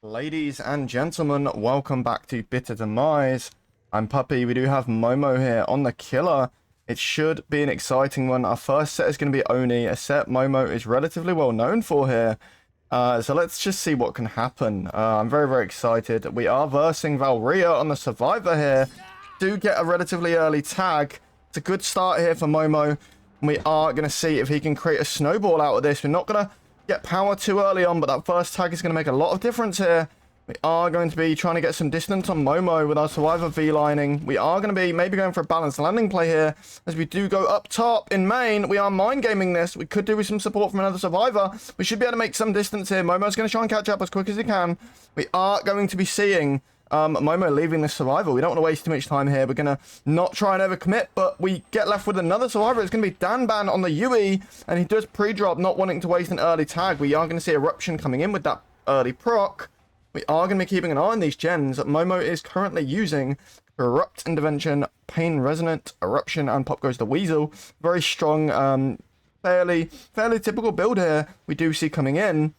Ladies and gentlemen, welcome back to Bitter Demise. I'm Puppy. We do have Momo here on the killer. It should be an exciting one. Our first set is going to be Oni, a set Momo is relatively well known for here. So let's just see what can happen. I'm very excited. We are versing Valyria on the Survivor here. Do get a relatively early tag. It's a good start here for Momo. And we are going to see if he can create a snowball out of this. We're not going to get power too early on, but that first tag is going to make a lot of difference here. We are going to be trying to get some distance on Momo with our Survivor V-lining. We are going to be maybe going for a balanced landing play here. As we do go up top in main, we are mind gaming this. We could do with some support from another Survivor. We should be able to make some distance here. Momo's going to try and catch up as quick as he can. We are going to be seeing Momo leaving this Survivor. We don't want to waste too much time here. We're going to not try and overcommit, but we get left with another Survivor. It's going to be Danban on the UE, and he does pre-drop, not wanting to waste an early tag. We are going to see Eruption coming in with that early proc. We are going to be keeping an eye on these gens. Momo is currently using Erupt, Intervention, Pain Resonant, Eruption, and Pop Goes the Weasel. Very strong, fairly typical build here we do see coming in.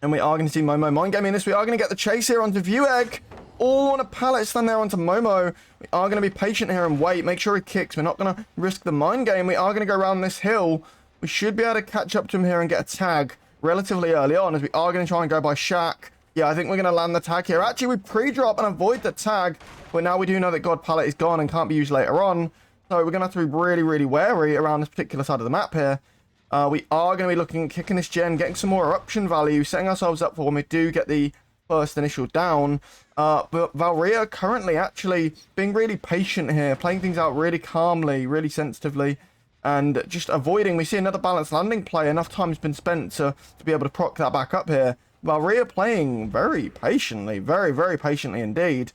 And we are going to see Momo mind gaming this. We are going to get the chase here onto Vuegg. All on a pallet stand there onto Momo. We are going to be patient here and wait. Make sure he kicks. We're not going to risk the mind game. We are going to go around this hill. We should be able to catch up to him here and get a tag relatively early on, as we are going to try and go by Shaq. Yeah, I think we're going to land the tag here. Actually, we pre-drop and avoid the tag. But now we do know that God Pallet is gone and can't be used later on. So we're going to have to be really wary around this particular side of the map here. We are going to be looking at kicking this gen, getting some more eruption value, setting ourselves up for when we do get the first initial down. But Valyria currently actually being really patient here, playing things out really calmly, really sensitively, and just avoiding. We see another balanced landing play. Enough time has been spent to be able to proc that back up here. Valyria playing very patiently, very patiently indeed.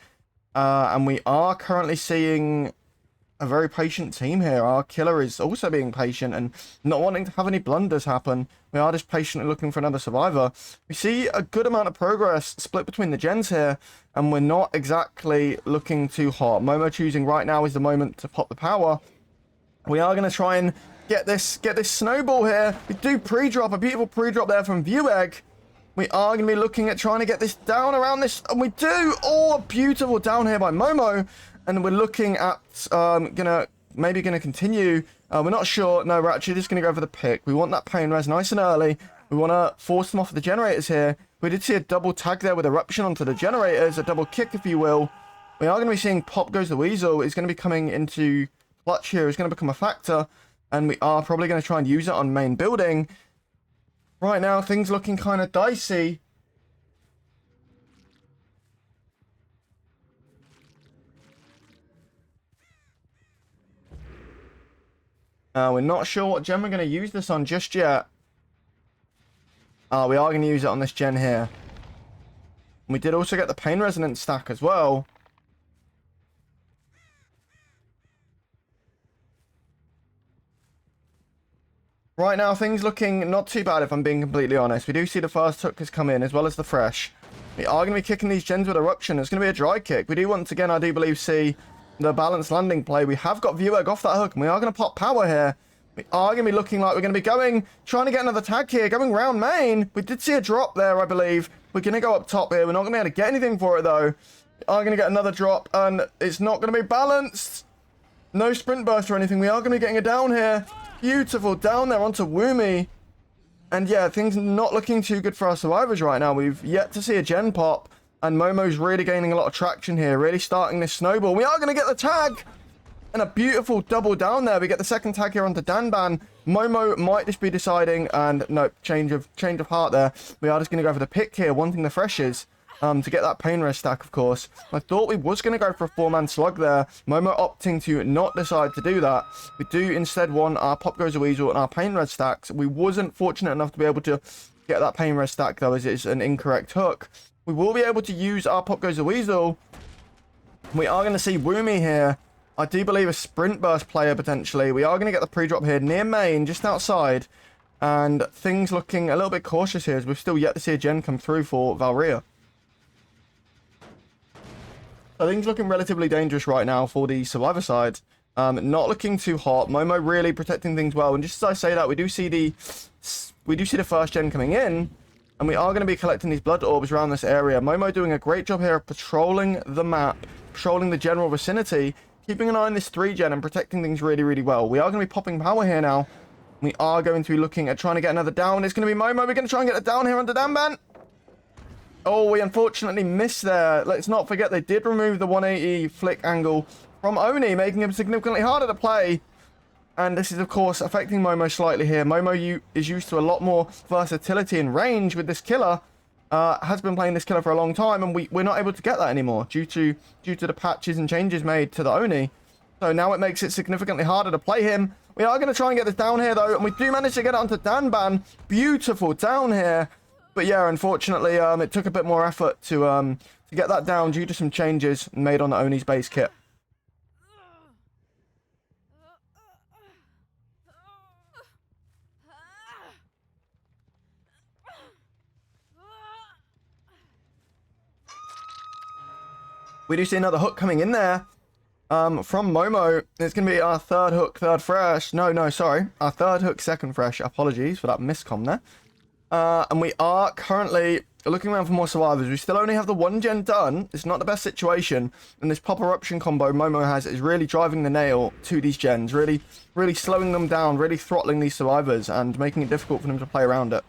And we are currently seeing a very patient team here. Our killer is also being patient and not wanting to have any blunders happen. We are just patiently looking for another Survivor. We see a good amount of progress split between the gens here, and we're not exactly looking too hot. Momo choosing right now is the moment to pop the power. We are going to try and get this snowball here. We do pre-drop, a beautiful pre-drop there from Vuegg. We are going to be looking at trying to get this down around this, and we do. Oh, a beautiful down here by Momo. And we're looking at, maybe gonna continue. We're not sure. No, we're actually just gonna go for the pick. We want that pain res nice and early. We want to force them off the generators here. We did see a double tag there with Eruption onto the generators, a double kick, if you will. We are going to be seeing Pop Goes the Weasel. It's going to be coming into clutch here. It's going to become a factor. And we are probably going to try and use it on main building. Right now, things looking kind of dicey. We're not sure what gen we're going to use this on just yet. We are going to use it on this gen here. We did also get the Pain Resonance stack as well. Right now, things looking not too bad, if I'm being completely honest. We do see the first hook has come in, as well as the fresh. We are going to be kicking these gens with Eruption. It's going to be a dry kick. We do once again, I do believe, see the balanced landing play. We have got Vuegg off that hook, and we are going to pop power here. We are going to be looking like we're going to be trying to get another tag here, going round main. We did see a drop there, I believe. We're going to go up top here. We're not going to be able to get anything for it, though. We are going to get another drop, and it's not going to be balanced. No sprint burst or anything. We are going to be getting a down here. Beautiful down there onto Woomy. And yeah, things not looking too good for our Survivors right now. We've yet to see a gen pop. And Momo's really gaining a lot of traction here, really starting this snowball. We are going to get the tag! And a beautiful double down there. We get the second tag here onto Danban. Momo might just be deciding, and no, change of heart there. We are just going to go for the pick here, wanting the freshes to get that pain res stack, of course. I thought we was going to go for a 4-man slug there. Momo opting to not decide to do that. We do instead want our Pop Goes the Weasel and our pain res stacks. We wasn't fortunate enough to be able to get that pain res stack, though, as it's an incorrect hook. We will be able to use our Pop Goes the Weasel. We are going to see Woomy here. I do believe a sprint burst player, potentially. We are going to get the pre-drop here near main, just outside. And things looking a little bit cautious here, as we've still yet to see a gen come through for Valyria. So things looking relatively dangerous right now for the Survivor side. Not looking too hot. Momo really protecting things well. And just as I say that, we do see the first gen coming in. And we are going to be collecting these blood orbs around this area. Momo doing a great job here of patrolling the map, patrolling the general vicinity, keeping an eye on this 3-gen and protecting things really, really well. We are going to be popping power here now. We are going to be looking at trying to get another down. It's going to be Momo. We're going to try and get it down here under Danban. Oh, we unfortunately missed there. Let's not forget they did remove the 180 flick angle from Oni, making him significantly harder to play. And this is, of course, affecting Momo slightly here. Momo is used to a lot more versatility and range with this killer. Has been playing this killer for a long time, and we're not able to get that anymore due to the patches and changes made to the Oni. So now it makes it significantly harder to play him. We are going to try and get this down here, though, and we do manage to get it onto Danban. Beautiful down here. But yeah, unfortunately, it took a bit more effort to get that down due to some changes made on the Oni's base kit. We do see another hook coming in there from Momo. It's going to be our third hook, third fresh. No, sorry. Our third hook, second fresh. Apologies for that miscom there. And we are currently looking around for more survivors. We still only have the 1-gen done. It's not the best situation. And this pop eruption combo Momo has is really driving the nail to these gens. Really slowing them down, really throttling these survivors and making it difficult for them to play around it.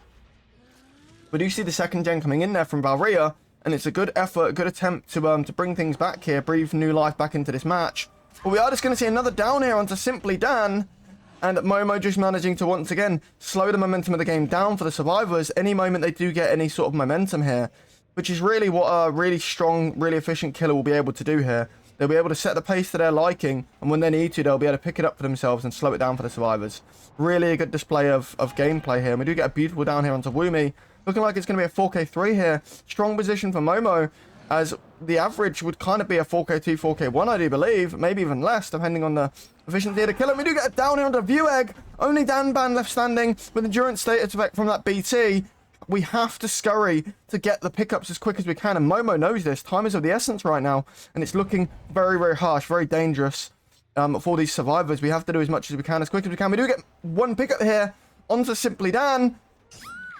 We do see the 2nd-gen coming in there from Valyria. And it's a good effort, a good attempt to bring things back here, breathe new life back into this match. But we are just going to see another down here onto Simply Dan. And Momo just managing to, once again, slow the momentum of the game down for the survivors any moment they do get any sort of momentum here. Which is really what a really strong, really efficient killer will be able to do here. They'll be able to set the pace to their liking, and when they need to, they'll be able to pick it up for themselves and slow it down for the survivors. Really a good display of gameplay here. And we do get a beautiful down here onto Woomy. Looking like it's going to be a 4K3 here. Strong position for Momo, as the average would kind of be a 4K2, 4K1, I do believe. Maybe even less, depending on the efficiency of the killer. We do get a down here onto Vuegg. Only Danban left standing with endurance status effect from that BT. We have to scurry to get the pickups as quick as we can, and Momo knows this. Time is of the essence right now, and it's looking very, very harsh, very dangerous for these survivors. We have to do as much as we can, as quick as we can. We do get one pickup here onto Simply Dan.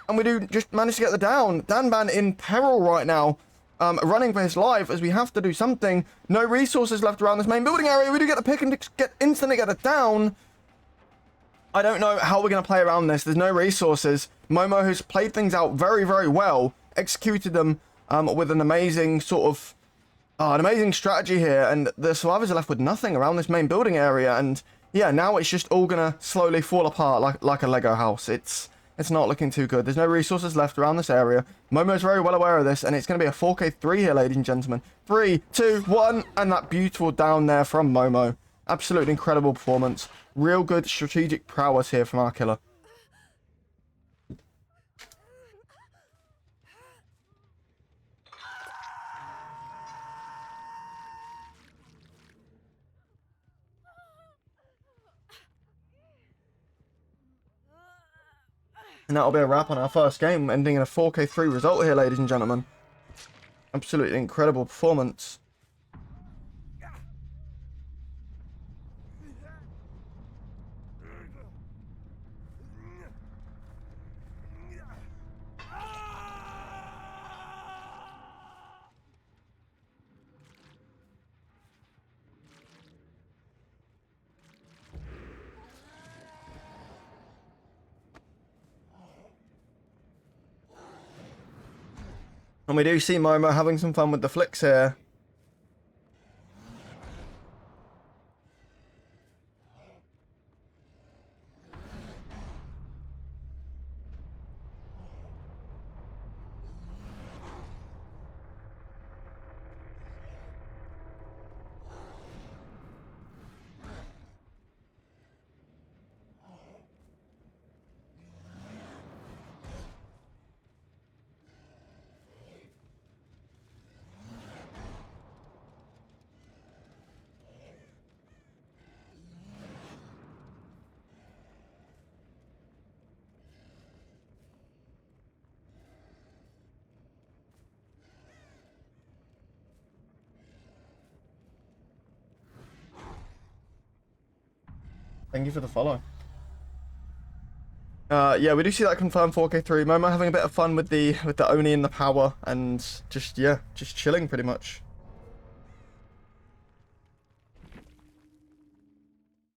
And we do just manage to get the down. Danban in peril right now. Running for his life as we have to do something. No resources left around this main building area. We do get the pick and instantly get it down. I don't know how we're going to play around this. There's no resources. Momo has played things out very, very well. Executed them with an amazing sort of... an amazing strategy here. And the survivors are left with nothing around this main building area. And yeah, now it's just all going to slowly fall apart like a Lego house. It's not looking too good. There's no resources left around this area. Momo's very well aware of this, and it's going to be a 4K3 here, ladies and gentlemen. 3, 2, 1, and that beautiful down there from Momo. Absolutely incredible performance. Real good strategic prowess here from our killer. And that'll be a wrap on our first game, ending in a 4K3 result here, ladies and gentlemen. Absolutely incredible performance. And we do see Momo having some fun with the flicks here. Thank you for the follow. Yeah, we do see that confirmed 4K3. Momo having a bit of fun with the Oni and the power, and just, yeah, just chilling pretty much.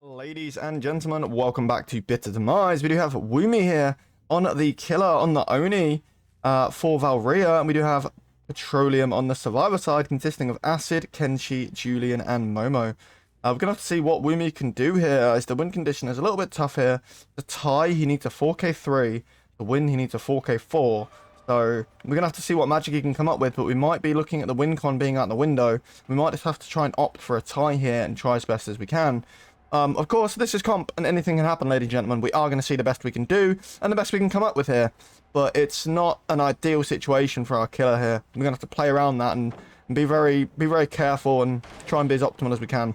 Ladies and gentlemen, welcome back to Bitter Demise. We do have Woomy here on the killer on the Oni for Valyria, and we do have Petroleum on the survivor side, consisting of Acid, Kenshi, Julian, and Momo. We're going to have to see what Woomy can do here, as the win condition is a little bit tough here. The tie, he needs a 4K3. The win, he needs a 4K4. So we're going to have to see what magic he can come up with, but we might be looking at the win con being out the window. We might just have to try and opt for a tie here and try as best as we can. Of course, this is comp, and anything can happen, ladies and gentlemen. We are going to see the best we can do, and the best we can come up with here. But it's not an ideal situation for our killer here. We're going to have to play around that and be very careful and try and be as optimal as we can.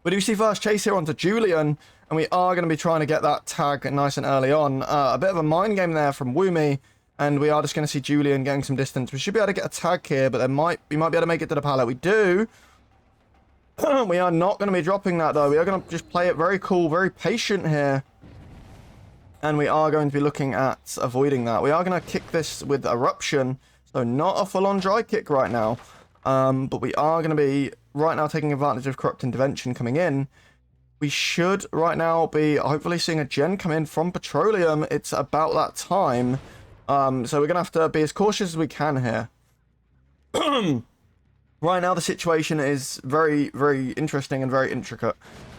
We do see first chase here onto Julian, and we are going to be trying to get that tag nice and early on. A bit of a mind game there from Woomy, and we are just going to see Julian getting some distance. We should be able to get a tag here, but we might be able to make it to the pallet. We do. We are not going to be dropping that, though. We are going to just play it very cool, very patient here. And we are going to be looking at avoiding that. We are going to kick this with Eruption, so not a full-on dry kick right now. But we are going to be right now taking advantage of Corrupt Intervention coming in. We should right now be hopefully seeing a gen come in from Petroleum. It's about that time. So we're going to have to be as cautious as we can here. Right now, the situation is very interesting and very intricate.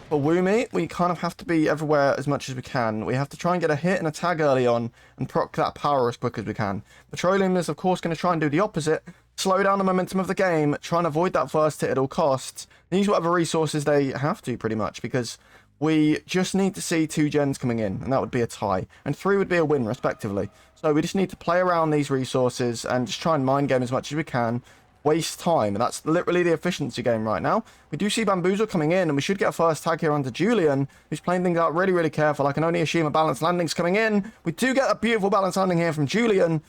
For Woomy, we kind of have to be everywhere as much as we can. We have to try and get a hit and a tag early on and proc that power as quick as we can. Petroleum is, of course, going to try and do the opposite. Slow down the momentum of the game, try and avoid that first hit at all costs. And use whatever resources they have to, pretty much, because we just need to see 2 gens coming in, and that would be a tie. And 3 would be a win, respectively. So we just need to play around these resources and just try and mind game as much as we can. Waste time, and that's literally the efficiency game right now. We do see Bamboozle coming in, and we should get a first tag here onto Julian, who's playing things out really careful. I can only assume a balanced landing's coming in. We do get a beautiful balanced landing here from Julian.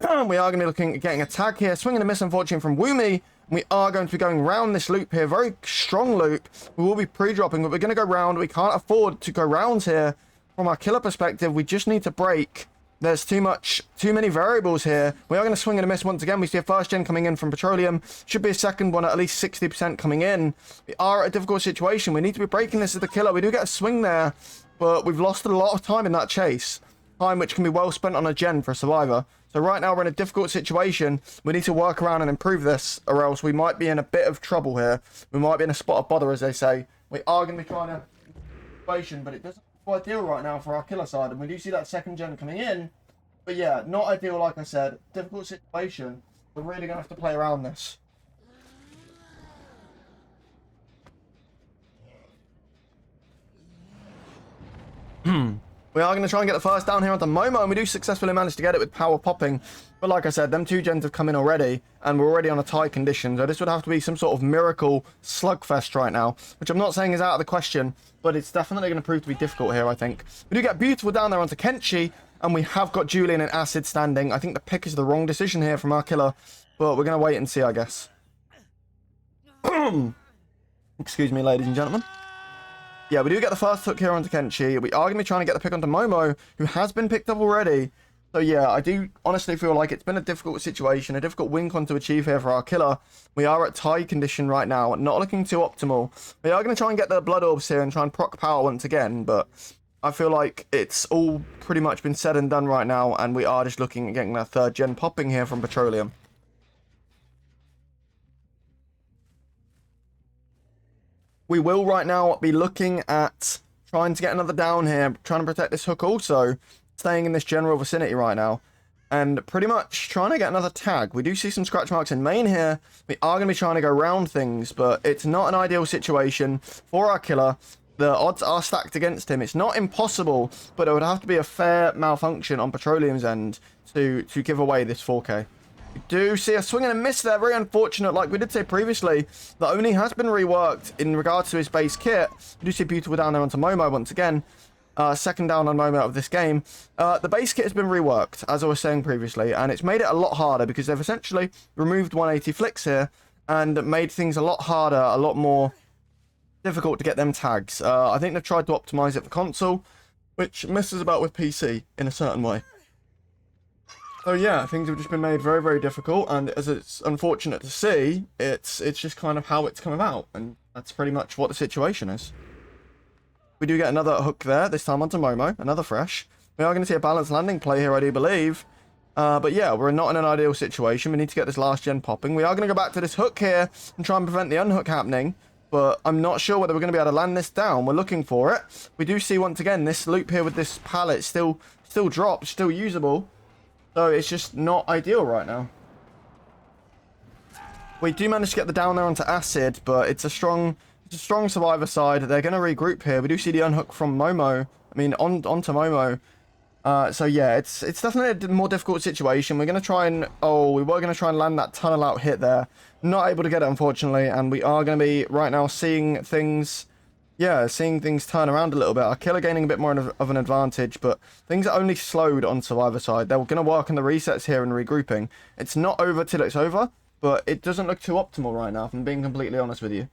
We are going to be looking at getting a tag here. Swinging a miss, unfortunately, from Woomy. We are going to be going round this loop here. Very strong loop. We will be pre-dropping, but we're going to go round. We can't afford to go rounds here. From our killer perspective, we just need to break. There's too many variables here. We are going to swing and a miss once again. We see a first gen coming in from Petroleum. Should be a second one at least 60% coming in. We are at a difficult situation. We need to be breaking this as the killer. We do get a swing there, but we've lost a lot of time in that chase. Time which can be well spent on a gen for a survivor. So right now we're in a difficult situation. We need to work around and improve this, or else we might be in a bit of trouble here. We might be in a spot of bother, as they say. We are going to be trying to situation, but it doesn't look ideal right now for our killer side. And we do see that second gen coming in. But yeah, not ideal, like I said. Difficult situation. We're really going to have to play around this. We are going to try and get the first down here onto Momo, and we do successfully manage to get it with power popping. But like I said, them 2 gens have come in already, and we're already on a tie condition. So this would have to be some sort of miracle slugfest right now, which I'm not saying is out of the question, but it's definitely going to prove to be difficult here, I think. We do get beautiful down there onto Kenshi, and we have got Julian and Acid standing. I think the pick is the wrong decision here from our killer, but we're going to wait and see, I guess. Excuse me, ladies and gentlemen. Yeah, we do get the first hook here onto Kenshi. We are going to be trying to get the pick onto Momo, who has been picked up already. So yeah, I do honestly feel like it's been a difficult situation, a difficult win con to achieve here for our killer. We are at tie condition right now, not looking too optimal. We are going to try and get the blood orbs here and try and proc power once again, but I feel like it's all pretty much been said and done right now, and we are just looking at getting that 3rd gen popping here from Petroleum. We will right now be looking at trying to get another down here, trying to protect this hook also, staying in this general vicinity right now, and pretty much trying to get another tag. We do see some scratch marks in main here. We are going to be trying to go round things, but it's not an ideal situation for our killer. The odds are stacked against him. It's not impossible, but it would have to be a fair malfunction on Petroleum's end to give away this 4K. We do see a swing and a miss there. Very unfortunate. Like we did say previously, the Oni has been reworked in regards to his base kit. We do see beautiful down there onto Momo once again. Second down on Momo of this game. The base kit has been reworked, as I was saying previously, and it's made it a lot harder because they've essentially removed 180 flicks here and made things a lot harder, a lot more difficult to get them tags. I think they've tried to optimize it for console, which messes about with PC in a certain way. So yeah, things have just been made very, very difficult, and as it's unfortunate to see, it's just kind of how it's come about, and that's pretty much what the situation is. We do get another hook there, this time onto Momo, another fresh. We are going to see a balanced landing play here, I do believe. But yeah, we're not in an ideal situation. We need to get this last gen popping. We are going to go back to this hook here and try and prevent the unhook happening, but I'm not sure whether we're going to be able to land this down. We're looking for it. We do see, once again, this loop here with this pallet still dropped, still usable. So it's just not ideal right now. We do manage to get the down there onto acid, but it's a strong survivor side. They're going to regroup here. We do see the unhook from Momo. I mean, onto Momo. So yeah, it's definitely a more difficult situation. We're going to try and... Oh, we were going to try and land that tunnel out hit there. Not able to get it, unfortunately. And we are going to be, right now, seeing things... Yeah, seeing things turn around a little bit. Our killer gaining a bit more of an advantage, but things are only slowed on survivor side. They're going to work on the resets here and regrouping. It's not over till it's over, but it doesn't look too optimal right now, if I'm being completely honest with you.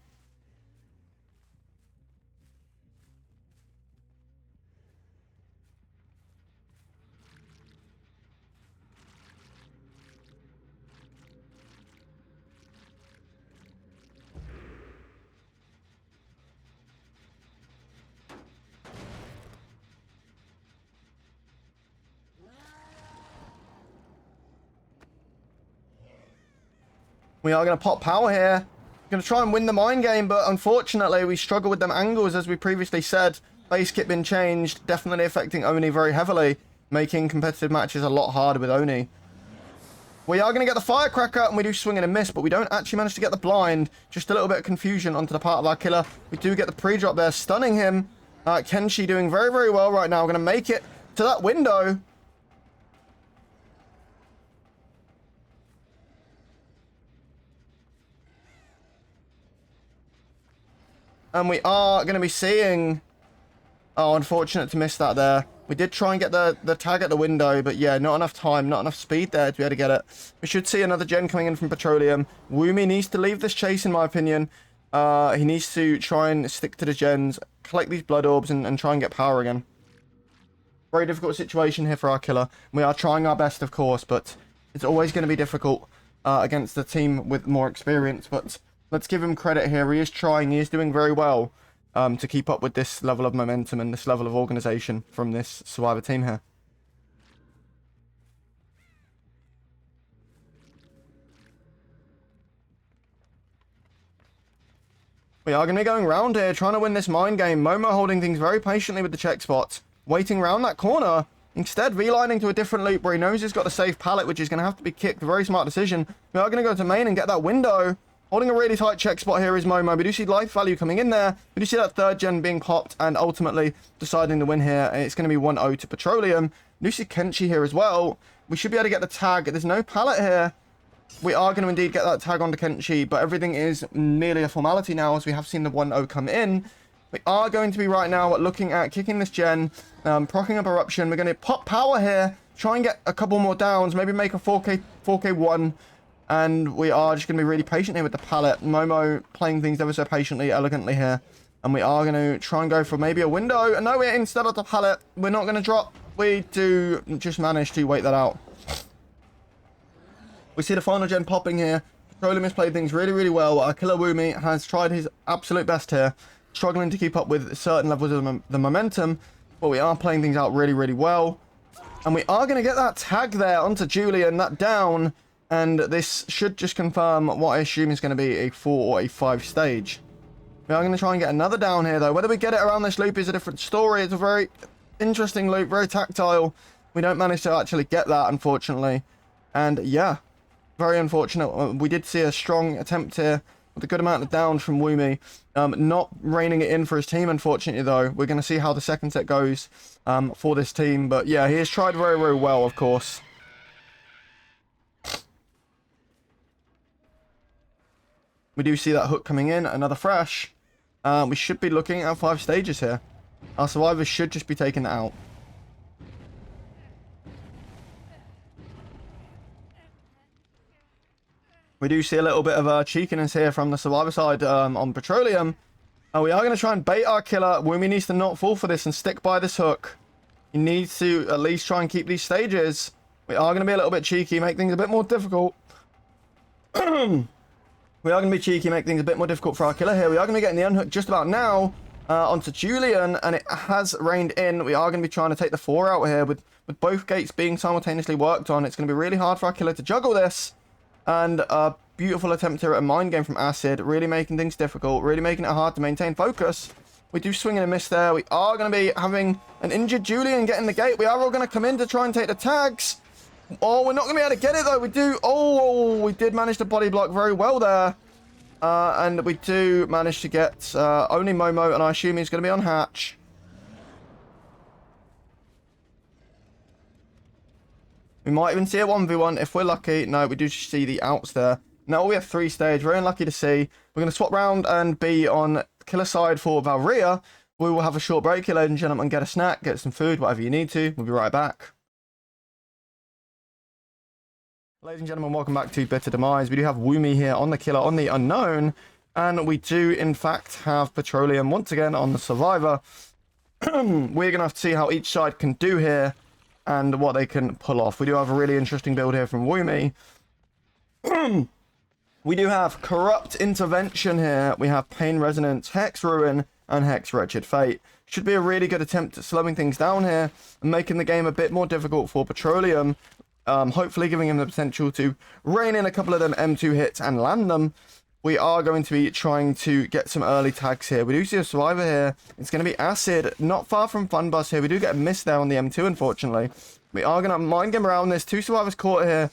We are going to pop power here. Going to try and win the mine game, but unfortunately we struggle with them angles, as we previously said. Base kit been changed, definitely affecting Oni very heavily, making competitive matches a lot harder with Oni. We are going to get the firecracker, and we do swing and a miss, but we don't actually manage to get the blind. Just a little bit of confusion onto the part of our killer. We do get the pre-drop there, stunning him. Kenshi doing very, very well right now. Going to make it to that window. And we are going to be seeing... Oh, unfortunate to miss that there. We did try and get the tag at the window, but yeah, not enough time, not enough speed there to be able to get it. We should see another gen coming in from Petroleum. Woomy needs to leave this chase, in my opinion. He needs to try and stick to the gens, collect these blood orbs, and try and get power again. Very difficult situation here for our killer. We are trying our best, of course, but it's always going to be difficult against the team with more experience. But let's give him credit here. He is trying. He is doing very well to keep up with this level of momentum and this level of organization from this survivor team here. We are going to be going round here, trying to win this mine game. Momo holding things very patiently with the check spot, waiting round that corner. Instead, V-lining to a different loop where he knows he's got a safe pallet, which is going to have to be kicked. Very smart decision. We are going to go to main and get that window. Holding a really tight check spot here is Momo. We do see life value coming in there. We do see that third gen being popped and ultimately deciding to win here. It's going to be 1-0 to Petroleum. We do see Kenshi here as well. We should be able to get the tag. There's no pallet here. We are going to indeed get that tag onto Kenshi, but everything is merely a formality now, as we have seen the 1-0 come in. We are going to be right now looking at kicking this gen, procking up Eruption. We're going to pop power here, try and get a couple more downs, maybe make a 4K1. And we are just going to be really patient here with the pallet. Momo playing things ever so patiently, elegantly here. And we are going to try and go for maybe a window. And no, we're instead of the pallet. We're not going to drop. We do just manage to wait that out. We see the final gen popping here. Petroleum has played things really, really well. Our killer Woomy has tried his absolute best here. Struggling to keep up with certain levels of the momentum. But we are playing things out really, really well. And we are going to get that tag there onto Julian. That down. And this should just confirm what I assume is going to be a 4 or a 5 stage. We are going to try and get another down here, though. Whether we get it around this loop is a different story. It's a very interesting loop, very tactile. We don't manage to actually get that, unfortunately. And yeah, very unfortunate. We did see a strong attempt here with a good amount of downs from Woomy. Not reining it in for his team, unfortunately, though. We're going to see how the second set goes for this team. But yeah, he has tried very, very well, of course. We do see that hook coming in, another fresh. We should be looking at 5 stages here. Our survivors should just be taking it out. We do see a little bit of cheekiness here from the survivor side on Petroleum. We are going to try and bait our killer. Woomy needs to not fall for this and stick by this hook. You need to at least try and keep these stages. We are going to be a little bit cheeky, make things a bit more difficult. We are going to be cheeky, make things a bit more difficult for our killer here. We are going to be getting the unhook just about now onto Julian, and it has rained in. We are going to be trying to take the 4 out here with both gates being simultaneously worked on. It's going to be really hard for our killer to juggle this. And a beautiful attempt here at a mind game from Acid, really making things difficult, really making it hard to maintain focus. We do swing and a miss there. We are going to be having an injured Julian getting the gate. We are all going to come in to try and take the tags. Oh, we're not going to be able to get it, though. We do... Oh, we did manage to body block very well there. And we do manage to get only Momo, and I assume he's going to be on hatch. We might even see a 1v1 if we're lucky. No, we do see the outs there. Now we have 3 stage. Very unlucky to see. We're going to swap round and be on killer side for Valyria. We will have a short break here, ladies and gentlemen. Get a snack, get some food, whatever you need to. We'll be right back. Ladies and gentlemen, welcome back to Bitter Demise. We do have Woomy here on the killer, on the unknown. And we do, in fact, have Petroleum once again on the survivor. We're going to have to see how each side can do here and what they can pull off. We do have a really interesting build here from Woomy. We do have Corrupt Intervention here. We have Pain Resonance, Hex Ruin, and Hex Wretched Fate. Should be a really good attempt at slowing things down here and making the game a bit more difficult for Petroleum. Hopefully giving him the potential to rein in a couple of them M2 hits and land them. We are going to be trying to get some early tags here. We do see a survivor here. It's going to be Acid, not far from Fun Bus here. We do get a miss there on the M2, unfortunately. We are going to mind game around this. 2 survivors caught here.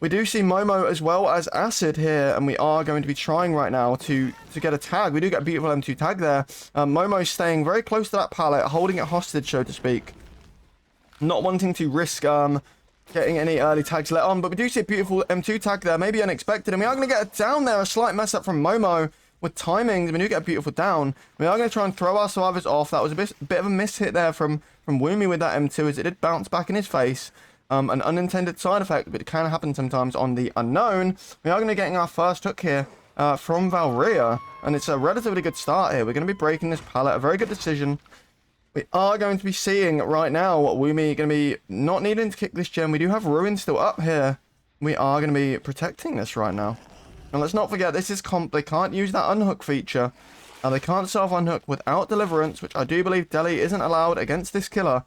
We do see Momo as well as Acid here, and we are going to be trying right now to get a tag. We do get a beautiful M2 tag there. Momo staying very close to that pallet, holding it hostage, so to speak. Not wanting to risk getting any early tags let on, but we do see a beautiful M2 tag there, maybe unexpected, and we are going to get a down there, a slight mess up from Momo with timings. We do get a beautiful down. We are going to try and throw our survivors off. That was a bit of a miss hit there from Woomy with that M2, as it did bounce back in his face. An unintended side effect, but it can happen sometimes on the unknown. We are going to be getting our first hook here from Valyria, and it's a relatively good start here. We're going to be breaking this pallet, a very good decision. We are going to be seeing right now what Woomy going to be not needing to kick this gem. We do have Ruin still up here. We are going to be protecting this right now. And let's not forget, this is comp. They can't use that unhook feature. They can't self-unhook without deliverance, which I do believe Delhi isn't allowed against this killer.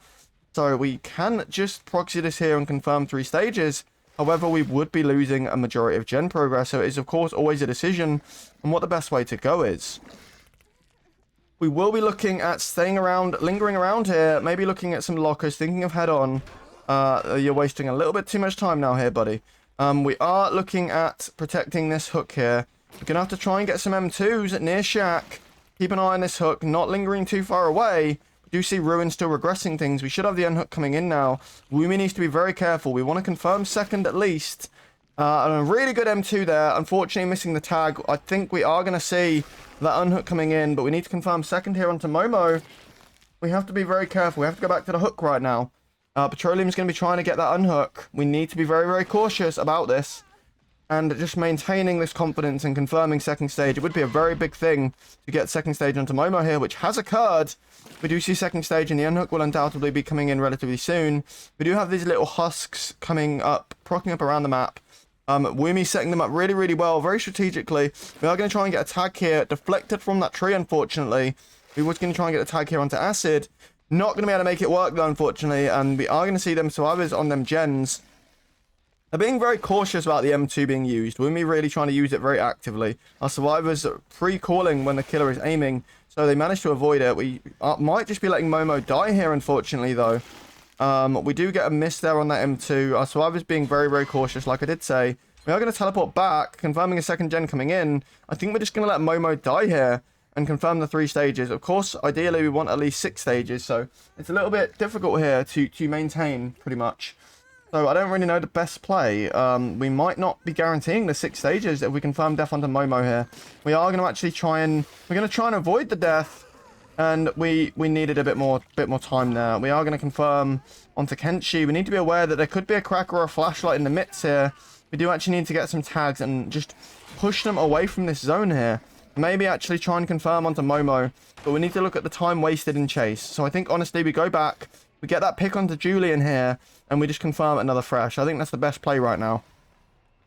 So we can just proxy this here and confirm 3 stages. However, we would be losing a majority of gen progress. So it is, of course, always a decision on what the best way to go is. We will be looking at staying around, lingering around here, maybe looking at some lockers, thinking of head-on. You're wasting a little bit too much time now here, buddy. We are looking at protecting this hook here. We're going to have to try and get some M2s near Shack. Keep an eye on this hook, not lingering too far away. We do see Ruin still regressing things. We should have the unhook coming in now. Woomy needs to be very careful. We want to confirm second at least. And a really good M2 there. Unfortunately, missing the tag. I think we are going to see that unhook coming in, but we need to confirm second here onto Momo. We have to be very careful. We have to go back to the hook right now. Petroleum's going to be trying to get that unhook. We need to be very, very cautious about this. And just maintaining this confidence and confirming second stage. It would be a very big thing to get second stage onto Momo here, which has occurred. We do see second stage, and the unhook will undoubtedly be coming in relatively soon. We do have these little husks coming up, procking up around the map. Woomy setting them up really, really well, very strategically. We are going to try and get a tag here, deflected from that tree, unfortunately. We were going to try and get a tag here onto Acid. Not going to be able to make it work, though, unfortunately, and we are going to see them survivors on them gens. They're being very cautious about the M2 being used. Woomy really trying to use it very actively. Our survivors are pre-calling when the killer is aiming, so they managed to avoid it. We might just be letting Momo die here, unfortunately, though. We do get a miss there on that M2. Our survivors being very, very cautious, like I did say. We are going to teleport back, confirming a second gen coming in. I think we're just going to let Momo die here and confirm the 3 stages. Of course, ideally, we want at least 6 stages, so it's a little bit difficult here to maintain, pretty much. So I don't really know the best play. We might not be guaranteeing the 6 stages if we confirm death onto Momo here. We are going to actually try and avoid the death. And we needed a bit more time there. We are going to confirm onto Kenshi. We need to be aware that there could be a crack or a flashlight in the midst here. We do actually need to get some tags and just push them away from this zone here. Maybe actually try and confirm onto Momo. But we need to look at the time wasted in chase. So I think, honestly, we go back, We get that pick onto Julian here, and we just confirm another fresh. I think that's the best play right now.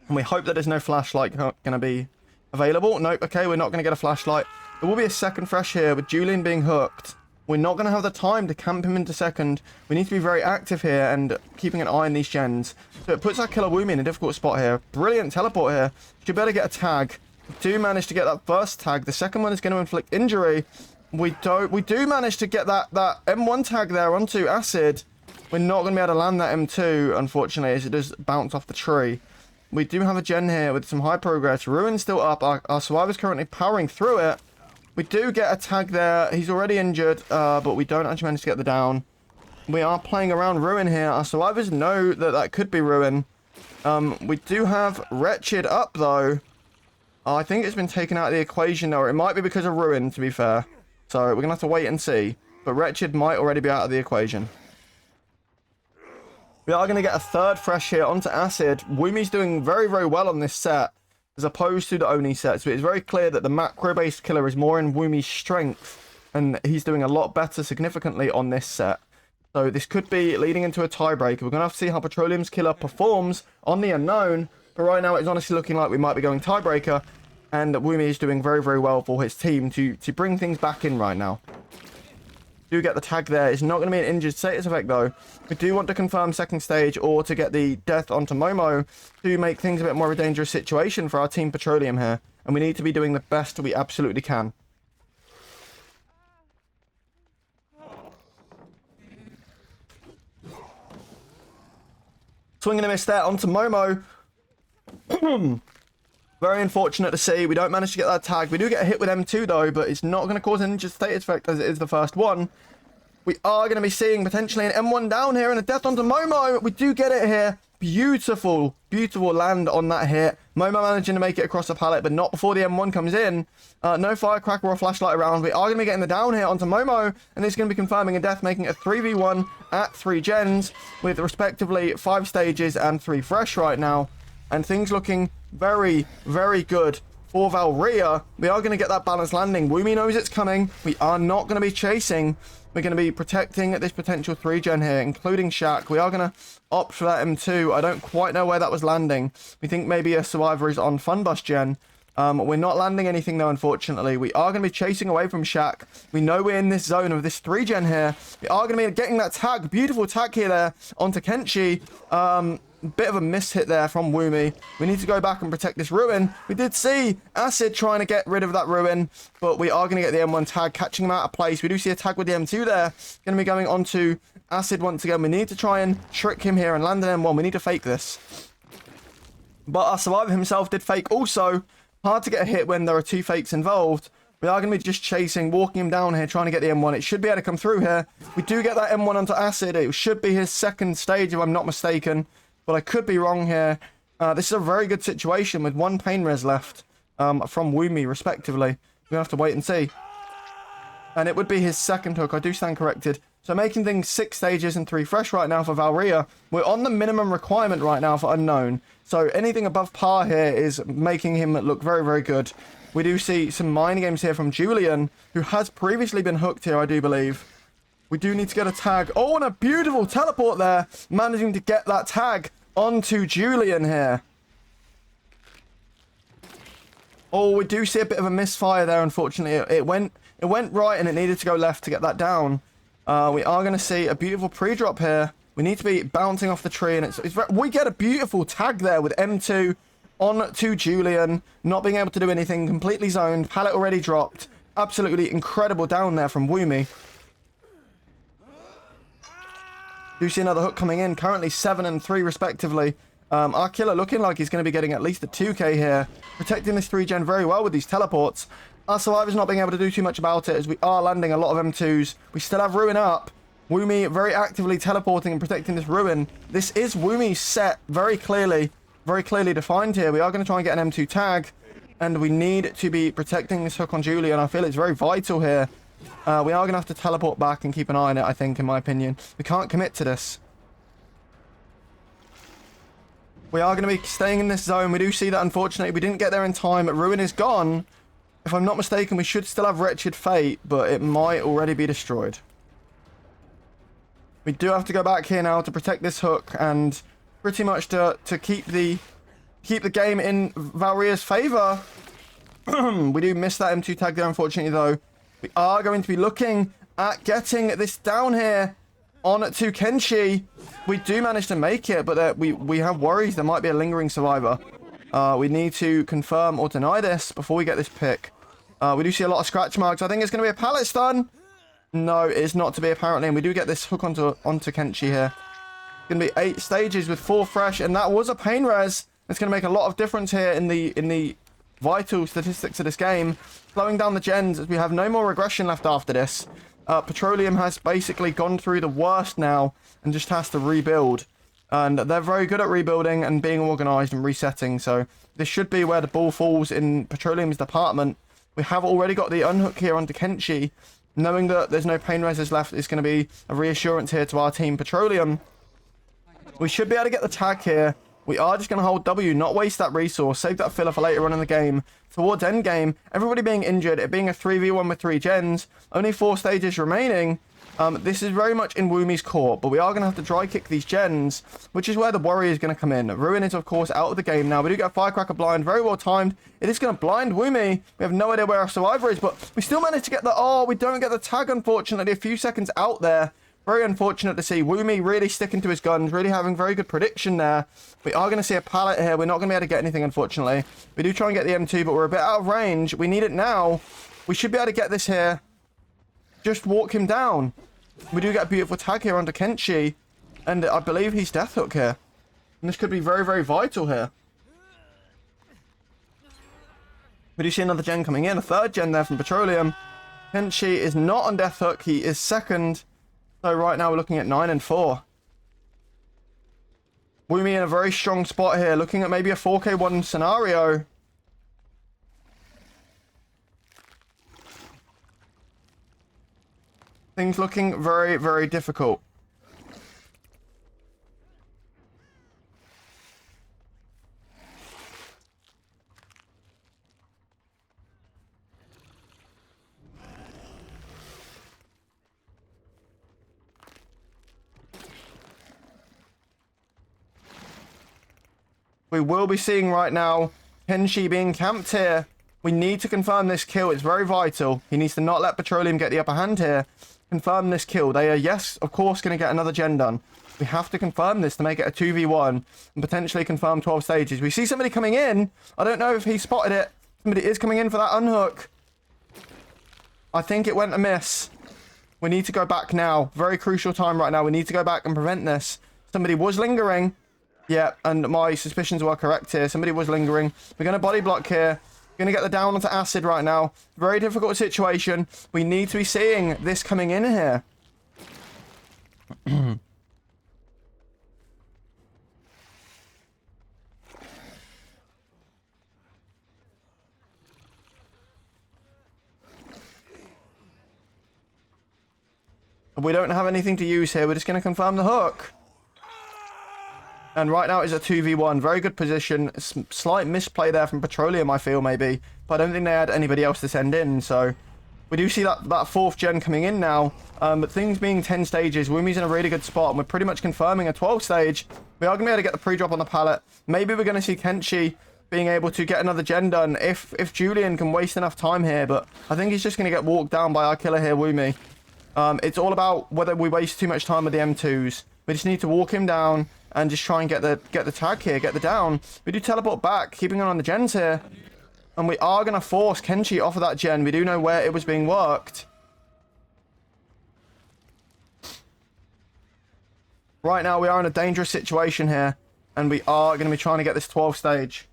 And we hope that there's no flashlight going to be available. Nope, okay, we're not going to get a flashlight. There will be a second fresh here with Julian being hooked. We're not going to have the time to camp him into second. We need to be very active here and keeping an eye on these gens. So it puts our killer Woomy in a difficult spot here. Brilliant teleport here. Should better get a tag. We do manage to get that first tag. The second one is going to inflict injury. We do manage to get that M1 tag there onto Acid. We're not going to be able to land that M2, unfortunately, as it does bounce off the tree. We do have a gen here with some high progress. Ruin's still up. Our survivor's currently powering through it. We do get a tag there. He's already injured, but we don't actually manage to get the down. We are playing around Ruin here. Our survivors know that that could be Ruin. We do have Wretched up, though. I think it's been taken out of the equation, or it might be because of Ruin, to be fair. So we're going to have to wait and see. But Wretched might already be out of the equation. We are going to get a third fresh here onto Acid. Woomy's doing very, very well on this set, as opposed to the Oni set. So it's very clear that the macro-based killer is more in Woomy's strength, and he's doing a lot better significantly on this set. So this could be leading into a tiebreaker. We're going to have to see how Petroleum's killer performs on the unknown, but right now it's honestly looking like we might be going tiebreaker, and Woomy is doing very, very well for his team to bring things back in right now. Do get the tag there. It's not going to be an injured status effect, though. We do want to confirm second stage or to get the death onto Momo to make things a bit more of a dangerous situation for our team Petroleum here. And we need to be doing the best we absolutely can. Swinging a miss there onto Momo. Very unfortunate to see. We don't manage to get that tag. We do get a hit with M2 though, but it's not going to cause an injured status effect as it is the first one. We are going to be seeing potentially an M1 down here and a death onto Momo. We do get it here. Beautiful, beautiful land on that hit. Momo managing to make it across the pallet, but not before the M1 comes in. No firecracker or flashlight around. We are going to be getting the down here onto Momo, and it's going to be confirming a death, making it a 3v1 at 3 gens with respectively 5 stages and 3 fresh right now. And things looking very, very good for Valyria. We are going to get that balanced landing. Woomy knows it's coming. We are not going to be chasing. We're going to be protecting this potential 3 gen here, including Shaq. We are going to opt for that M2. I don't quite know where that was landing. We think maybe a survivor is on Funbus gen. We're not landing anything though, unfortunately. We are going to be chasing away from Shaq. We know we're in this zone of this 3 gen here. We are going to be getting that tag. Beautiful tag here there onto Kenshi. Bit of a miss hit there from Woomy. We need to go back and protect this Ruin. We did see Acid trying to get rid of that Ruin, but we are going to get the M1 tag, catching him out of place. We do see a tag with the M2 there. Going to be going on to Acid once again. We need to try and trick him here and land an M1. We need to fake this. But our survivor himself did fake also. Hard to get a hit when there are 2 fakes involved. We are going to be just chasing, walking him down here, trying to get the M1. It should be able to come through here. We do get that M1 onto Acid. It should be his second stage if I'm not mistaken. But I could be wrong here. This is a very good situation with 1 pain res left from Woomy, respectively. We're going to have to wait and see. And it would be his second hook. I do stand corrected. So making things 6 stages and 3 fresh right now for Valyria. We're on the minimum requirement right now for Unknown. So anything above par here is making him look very, very good. We do see some mind games here from Julian, who has previously been hooked here, I do believe. We do need to get a tag. Oh, and a beautiful teleport there. Managing to get that tag onto Julian here. Oh, we do see a bit of a misfire there, unfortunately. It went right and it needed to go left to get that down. We are going to see a beautiful pre-drop here. We need to be bouncing off the tree, and we get a beautiful tag there with M2 on to Julian. Not being able to do anything, completely zoned. Pallet already dropped. Absolutely incredible down there from Woomy. Do see another hook coming in, currently 7 and 3 respectively. Our killer looking like he's going to be getting at least a 2k here, protecting this 3 gen very well with these teleports. Our survivors not being able to do too much about it, as we are landing a lot of M2s. We still have Ruin up. Woomy very actively teleporting and protecting this Ruin. This is Woomy's set very clearly defined here. We are going to try and get an M2 tag, and we need to be protecting this hook on Julian. I feel it's very vital here. We are going to have to teleport back and keep an eye on it, I think, in my opinion. We can't commit to this. We are going to be staying in this zone. We do see that, unfortunately, we didn't get there in time. Ruin is gone. If I'm not mistaken, we should still have Wretched Fate, but it might already be destroyed. We do have to go back here now to protect this hook and pretty much to keep the game in Valyria's favor. We do miss that M2 tag there, unfortunately, though. We are going to be looking at getting this down here on to Kenshi. We do manage to make it, but we have worries. There might be a lingering survivor. We need to confirm or deny this before we get this pick. We do see a lot of scratch marks. I think it's going to be a pallet stun. No, it's not to be, apparently. And we do get this hook onto Kenshi here. It's going to be 8 stages with 4 fresh. And that was a pain res. It's going to make a lot of difference here in the vital statistics of this game. Slowing down the gens as we have no more regression left after this. Petroleum has basically gone through the worst now and just has to rebuild. And they're very good at rebuilding and being organized and resetting. So this should be where the ball falls in Petroleum's department. We have already got the unhook here onto Kenshi. Knowing that there's no pain reses left is going to be a reassurance here to our team Petroleum. We should be able to get the tag here. We are just going to hold W, not waste that resource, save that filler for later on in the game. Towards end game, everybody being injured, it being a 3v1 with 3 gens, only 4 stages remaining. This is very much in Woomi's court, but we are going to have to dry kick these gens, which is where the worry is going to come in. Ruin is, of course, out of the game now. We do get a Firecracker blind, very well timed. It is going to blind Woomi. We have no idea where our survivor is, but we still managed to get the... Oh, we don't get the tag, unfortunately. A few seconds out there. Very unfortunate to see. Woomi really sticking to his guns, really having very good prediction there. We are going to see a pallet here. We're not going to be able to get anything, unfortunately. We do try and get the M2, but we're a bit out of range. We need it now. We should be able to get this here. Just walk him down. We do get a beautiful tag here onto Kenshi. And I believe he's death hook here. And this could be very, very vital here. We do see another gen coming in. A 3rd gen there from Petroleum. Kenshi is not on death hook. He is 2nd. So right now we're looking at 9 and 4. Woomi in a very strong spot here. Looking at maybe a 4k1 scenario. Things looking very, very difficult. We will be seeing right now Kenshi being camped here. We need to confirm this kill. It's very vital. He needs to not let Petroleum get the upper hand here. Confirm this kill. They are, yes, of course, going to get another gen done. We have to confirm this to make it a 2v1 and potentially confirm 12 stages. We see somebody coming in. I don't know if he spotted it. Somebody is coming in for that unhook. I think it went amiss. We need to go back now. Very crucial time right now. We need to go back and prevent this. Somebody was lingering. Yeah, and my suspicions were correct here. Somebody was lingering. We're going to body block here. Going to get the down onto acid right now. Very difficult situation. We need to be seeing this coming in here. We don't have anything to use here. We're just going to confirm the hook. And right now it's a 2v1. Very good position. Slight misplay there from Petroleum, I feel, maybe. But I don't think they had anybody else to send in. So we do see that 4th gen coming in now. But things being 10 stages, Woomi's in a really good spot. And we're pretty much confirming a 12 stage. We are going to be able to get the pre-drop on the pallet. Maybe we're going to see Kenshi being able to get another gen done if Julian can waste enough time here. But I think he's just going to get walked down by our killer here, Woomi. It's all about whether we waste too much time with the M2s. We just need to walk him down and just try and get the tag here, get the down. We do teleport back, keeping an eye on the gens here. And we are going to force Kenshi off of that gen. We do know where it was being worked. Right now, we are in a dangerous situation here. And we are going to be trying to get this 12 stage.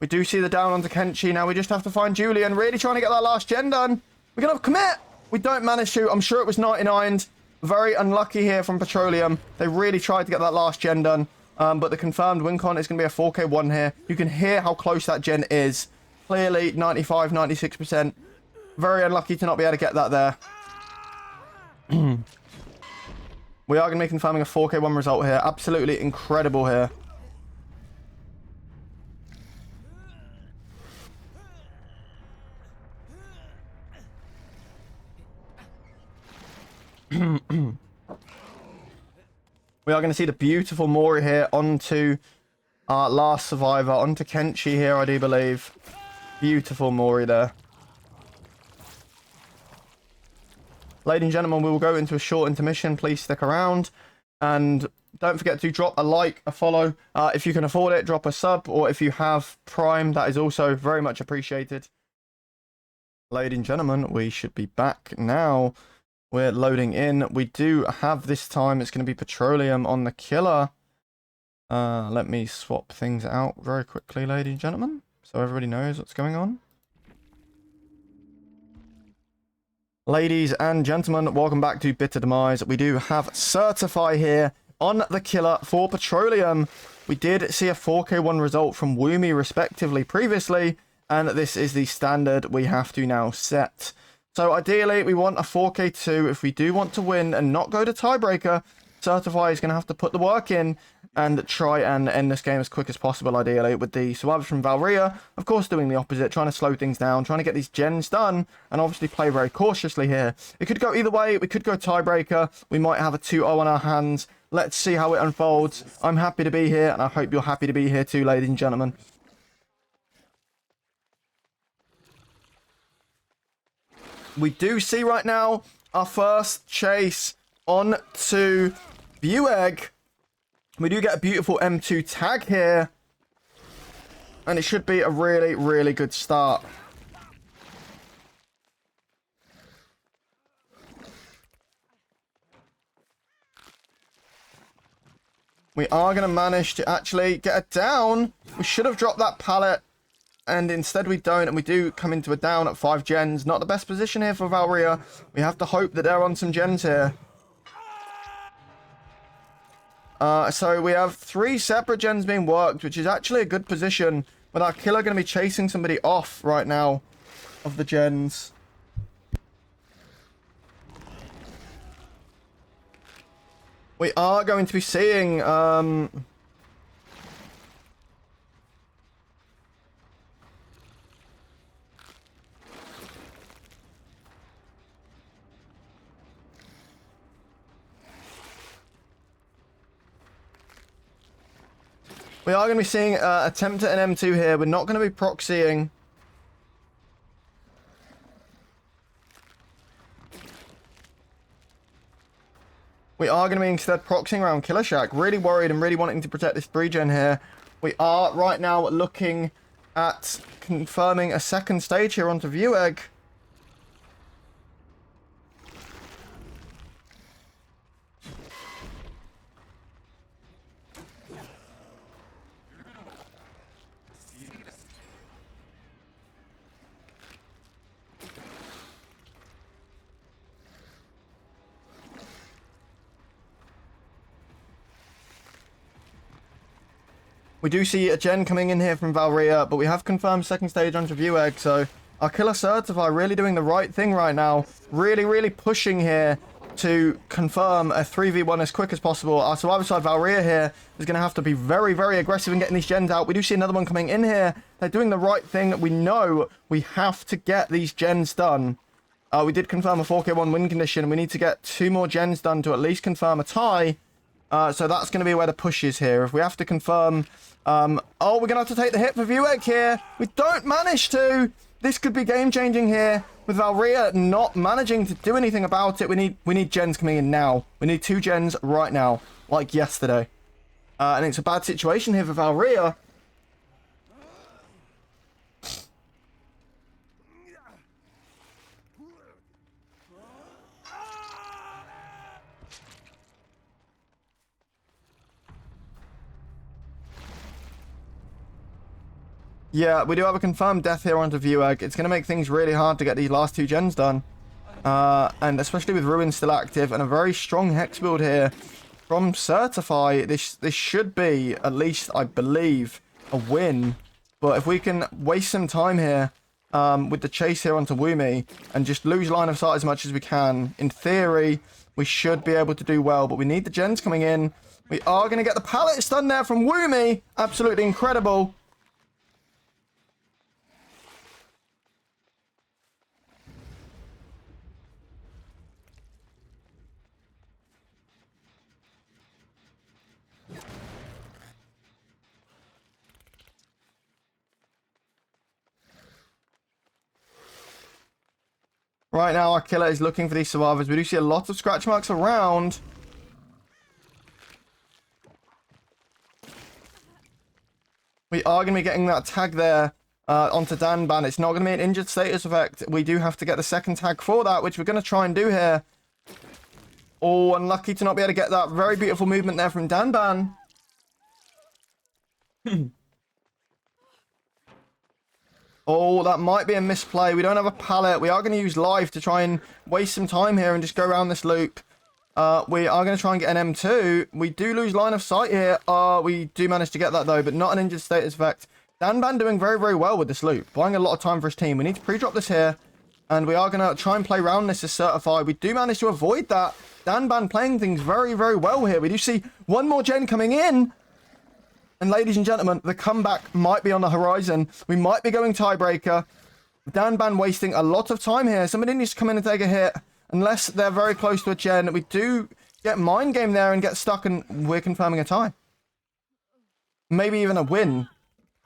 We do see the down onto Kenshi. Now we just have to find Julian. Really trying to get that last gen done. We're going to commit. We don't manage to. I'm sure it was 99'd. Very unlucky here from Petroleum. They really tried to get that last gen done. But the confirmed win con is going to be a 4k1 here. You can hear how close that gen is. Clearly 95, 96%. Very unlucky to not be able to get that there. We are going to be confirming a 4K1 result here. Absolutely incredible here. We are going to see the beautiful Mori here onto our last survivor, onto Kenshi here, I do believe. Beautiful Mori there. Ladies and gentlemen, we will go into a short intermission. Please stick around. And don't forget to drop a like, a follow. If you can afford it, drop a sub. Or if you have Prime, that is also very much appreciated. Ladies and gentlemen, we should be back now. We're loading in. We do have this time, it's going to be Petroleum on the killer. Let me swap things out very quickly, ladies and gentlemen, so everybody knows what's going on. Ladies and gentlemen, welcome back to Bitter Demise. We do have Certify here on the killer for Petroleum. We did see a 4K1 result from Woomy respectively previously, and this is the standard we have to now set. So ideally, we want a 4K2. If we do want to win and not go to tiebreaker, Certify is going to have to put the work in and try and end this game as quick as possible, ideally, with the survivors from Valyria, of course, doing the opposite, trying to slow things down, trying to get these gens done, and obviously play very cautiously here. It could go either way. We could go tiebreaker. We might have a 2-0 on our hands. Let's see how it unfolds. I'm happy to be here, and I hope you're happy to be here too, ladies and gentlemen. We do see right now our first chase on to Vueg. We do get a beautiful M2 tag here. And it should be a really, really good start. We are going to manage to actually get a down. We should have dropped that pallet. And instead we don't, and we do come into a down at 5 gens. Not the best position here for Valyria. We have to hope that they're on some gens here. So we have 3 separate gens being worked, which is actually a good position. But our killer going to be chasing somebody off right now of the gens. We are going to be seeing... we are going to be seeing attempt at an M2 here. We're not going to be proxying. We are going to be instead proxying around Killer Shack. Really worried and really wanting to protect this 3-gen here. We are right now looking at confirming a second stage here onto Vueg. We do see a gen coming in here from Valyria, but we have confirmed second stage onto Vueg, so our killer Certify really doing the right thing right now. Really, really pushing here to confirm a 3v1 as quick as possible. Our survivor side Valyria here is going to have to be very, very aggressive in getting these gens out. We do see another one coming in here. They're doing the right thing. We know we have to get these gens done. We did confirm a 4K1 win condition. We need to get 2 more gens done to at least confirm a tie. So that's going to be where the push is here. If we have to confirm... oh, we're going to have to take the hit for Vueg here. We don't manage to. This could be game-changing here. With Valyria not managing to do anything about it. We need gens coming in now. We need 2 gens right now. Like yesterday. And it's a bad situation here for Valyria. Yeah, we do have a confirmed death here onto Vueg. It's going to make things really hard to get these last 2 gens done. And especially with Ruin still active and a very strong Hex build here from Certify, this should be, at least I believe, a win. But if we can waste some time here with the chase here onto Woomy and just lose line of sight as much as we can. In theory, we should be able to do well, but we need the gens coming in. We are going to get the pallet stun there from Woomy. Absolutely incredible. Right now, our killer is looking for these survivors. We do see a lot of scratch marks around. We are going to be getting that tag there onto Danban. It's not going to be an injured status effect. We do have to get the second tag for that, which we're going to try and do here. Oh, unlucky to not be able to get that. Very beautiful movement there from Danban. Oh, that might be a misplay. We don't have a pallet. We are going to use live to try and waste some time here and just go around this loop. We are going to try and get an M2. We do lose line of sight here. We do manage to get that, though, but not an injured status effect. Danban doing very, very well with this loop. Buying a lot of time for his team. We need to pre-drop this here, and we are going to try and play around this as certified. We do manage to avoid that. Danban playing things very, very well here. We do see one more gen coming in. And ladies and gentlemen, the comeback might be on the horizon. We might be going tiebreaker. Danban wasting a lot of time here. Somebody needs to come in and take a hit. Unless they're very close to a gen. We do get mind game there and get stuck, and we're confirming a tie. Maybe even a win.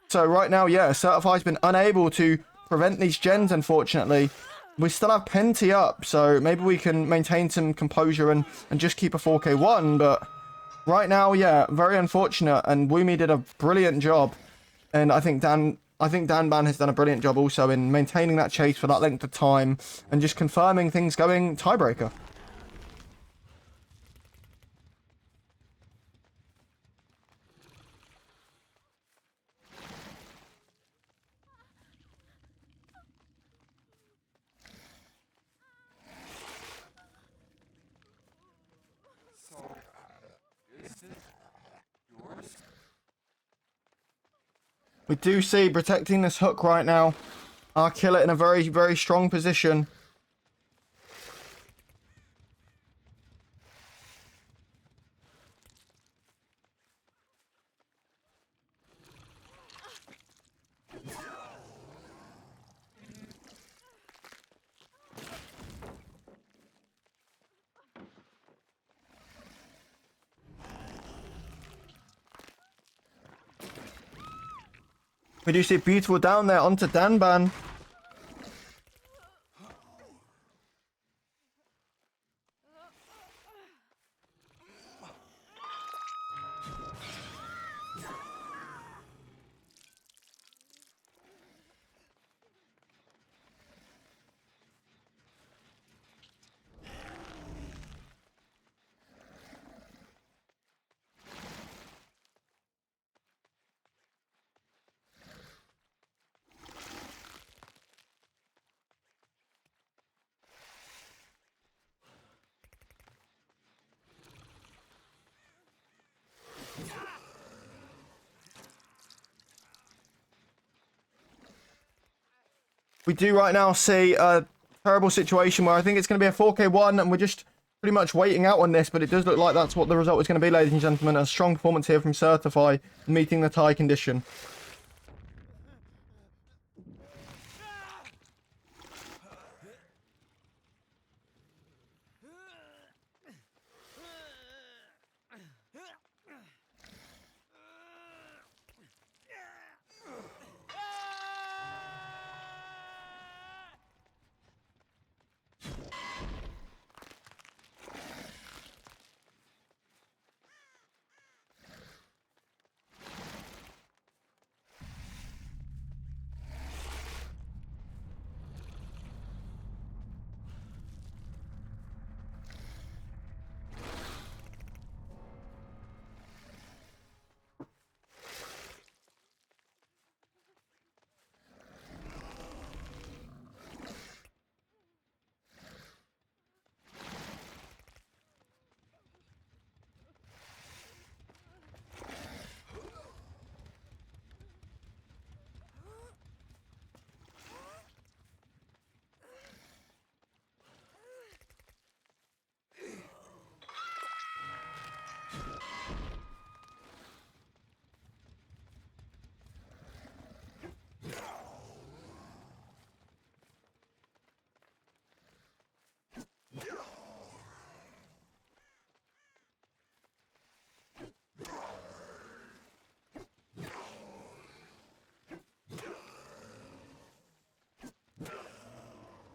So right now, yeah, Certify's been unable to prevent these gens, unfortunately. We still have Penty up, so maybe we can maintain some composure and just keep a 4K1, but right now, yeah, very unfortunate, and Woomy did a brilliant job, and I think Danban has done a brilliant job also in maintaining that chase for that length of time and just confirming things going tiebreaker. We do see protecting this hook right now. Our killer in a very, very strong position. We do see beautiful down there onto Danban. We do right now see a terrible situation where I think it's going to be a 4K1 and we're just pretty much waiting out on this, but it does look like that's what the result is going to be, ladies and gentlemen. A strong performance here from Certify, meeting the tie condition.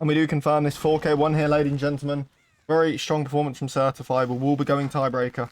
And we do confirm this 4K one here, ladies and gentlemen. Very strong performance from Certified. We will be going tiebreaker.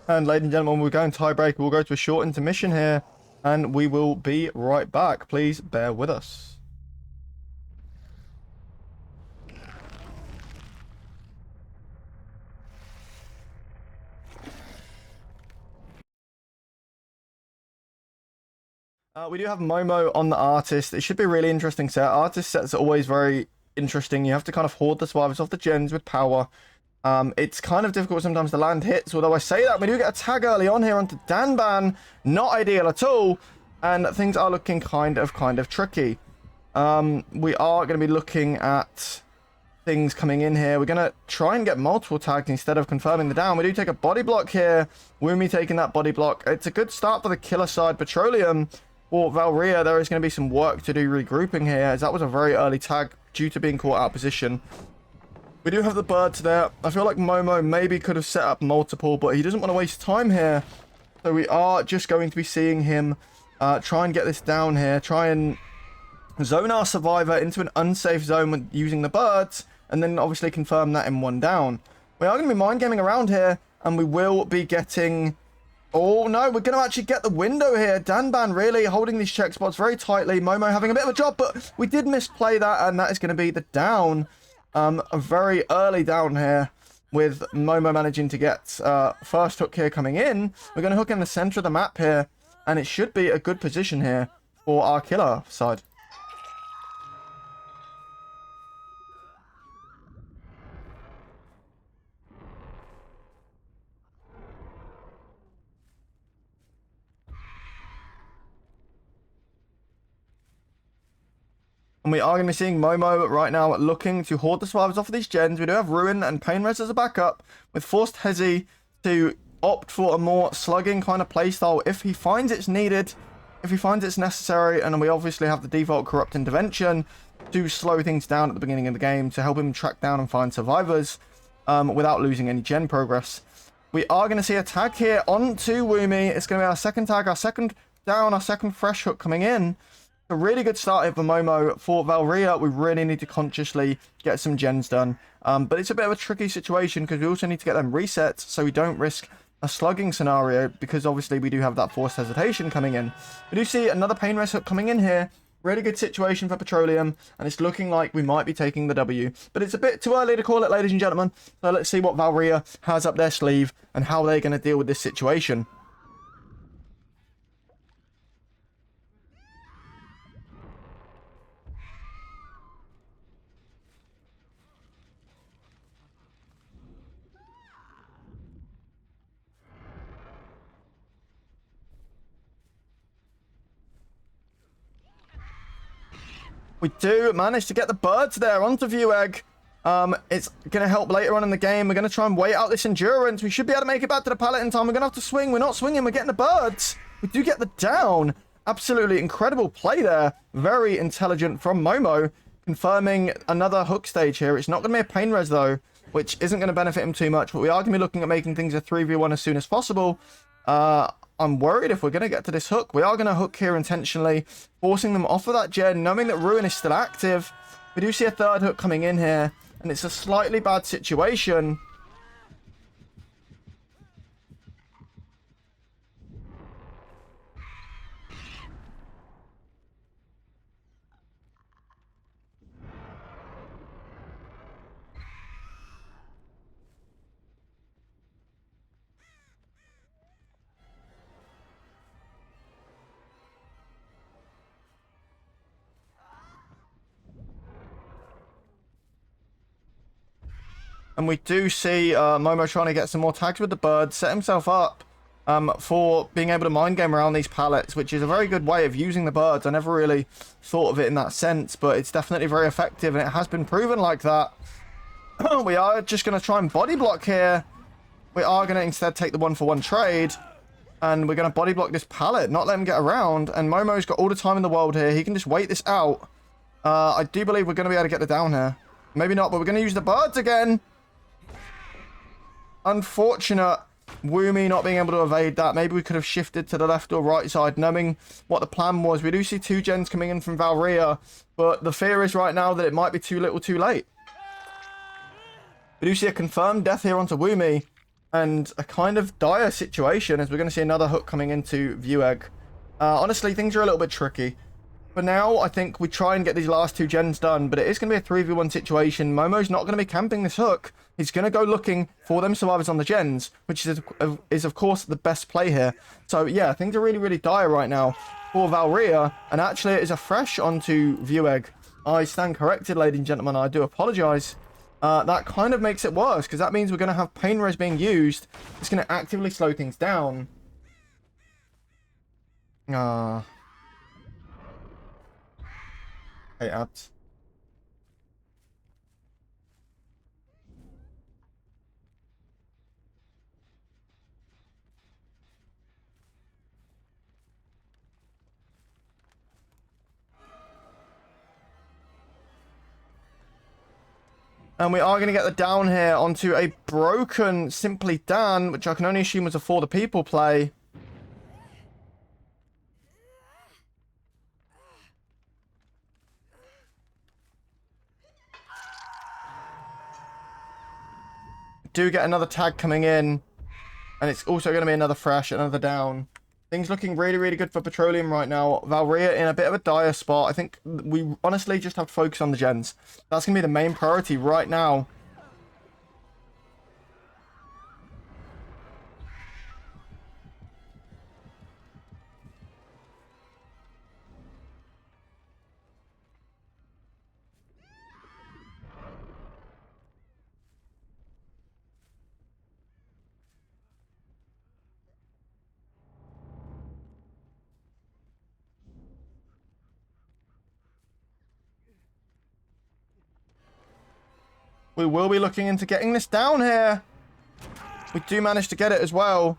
And ladies and gentlemen, we're going tiebreaker. We'll go to a short intermission here, and we will be right back. Please bear with us. We do have Momo on the artist. It should be a really interesting set. Artist sets are always very interesting. You have to kind of hoard the survivors off the gens with power. It's kind of difficult sometimes to land hits, although I say that we do get a tag early on here onto Danban. Not ideal at all, and things are looking kind of tricky. We are going to be looking at things coming in here. We're going to try and get multiple tags instead of confirming the down. We do take a body block here. Wumi taking that body block. It's a good start for the killer side. Petroleum for Valyria, there is going to be some work to do regrouping here, as that was a very early tag due to being caught out of position. We do have the birds there. I feel like Momo maybe could have set up multiple, but he doesn't want to waste time here. So we are just going to be seeing him try and get this down here. Try and zone our survivor into an unsafe zone with using the birds, and then obviously confirm that in one down. We are going to be mind gaming around here, and we will be getting... Oh no, we're going to actually get the window here. Danban really holding these check spots very tightly. Momo having a bit of a job, but we did misplay that, and that is going to be the down. A very early down here with Momo managing to get first hook here coming in. We're going to hook in the center of the map here, and it should be a good position here for our killer side. And we are going to be seeing Momo right now looking to hoard the survivors off of these gens. We do have Ruin and Painres as a backup, with forced Hezi to opt for a more slugging kind of playstyle if he finds it's needed, if he finds it's necessary. And we obviously have the default Corrupt Intervention to slow things down at the beginning of the game to help him track down and find survivors without losing any gen progress. We are going to see a tag here onto Wumi. It's going to be our second tag, our second down, our second fresh hook coming in. A really good start here for Momo. For Valyria, we really need to consciously get some gens done. But it's a bit of a tricky situation because we also need to get them reset so we don't risk a slugging scenario, because obviously we do have that forced hesitation coming in. We do see another pain rest hook coming in here. Really good situation for Petroleum, and it's looking like we might be taking the W. But it's a bit too early to call it, ladies and gentlemen. So let's see what Valyria has up their sleeve and how they're going to deal with this situation. We do manage to get the birds there onto Viewegg. It's going to help later on in the game. We're going to try and wait out this endurance. We should be able to make it back to the pallet in time. We're going to have to swing. We're not swinging. We're getting the birds. We do get the down. Absolutely incredible play there. Very intelligent from Momo. Confirming another hook stage here. It's not going to be a pain res though, which isn't going to benefit him too much. But we are going to be looking at making things a 3v1 as soon as possible. I'm worried if we're going to get to this hook. We are going to hook here intentionally, forcing them off of that gen, knowing that Ruin is still active. We do see a third hook coming in here, and it's a slightly bad situation. And we do see Momo trying to get some more tags with the bird, set himself up for being able to mind game around these pallets, which is a very good way of using the birds. I never really thought of it in that sense, but it's definitely very effective, and it has been proven like that. We are just going to try and body block here. We are going to instead take the 1-for-1 trade, and we're going to body block this pallet, not let him get around. And Momo's got all the time in the world here. He can just wait this out. I do believe we're going to be able to get the down here. Maybe not, but we're going to use the birds again. Unfortunate. Woomy not being able to evade that. Maybe we could have shifted to the left or right side, knowing what the plan was. We do see 2 gens coming in from Valyria, but the fear is right now that it might be too little too late. We do see a confirmed death here onto Woomy, and a kind of dire situation as we're going to see another hook coming into View Egg. Honestly, things are a little bit tricky. For now, I think we try and get these last 2 gens done, but it is going to be a 3v1 situation. Momo's not going to be camping this hook. He's going to go looking for them survivors on the gens, which is of course the best play here. So yeah, things are really, really dire right now for Valyria, and actually it is a fresh onto View Egg. I stand corrected, ladies and gentlemen. I do apologize. That kind of makes it worse, because that means we're going to have pain res being used. It's going to actively slow things down. Hey, ads. And we are going to get the down here onto a broken Simply Dan, which I can only assume was a For the People play. Do get another tag coming in, and it's also going to be another fresh, another down. Things looking really, really good for Petroleum right now. Valyria in a bit of a dire spot. I think we honestly just have to focus on the gens. That's going to be the main priority right now. We will be looking into getting this down here. We do manage to get it as well.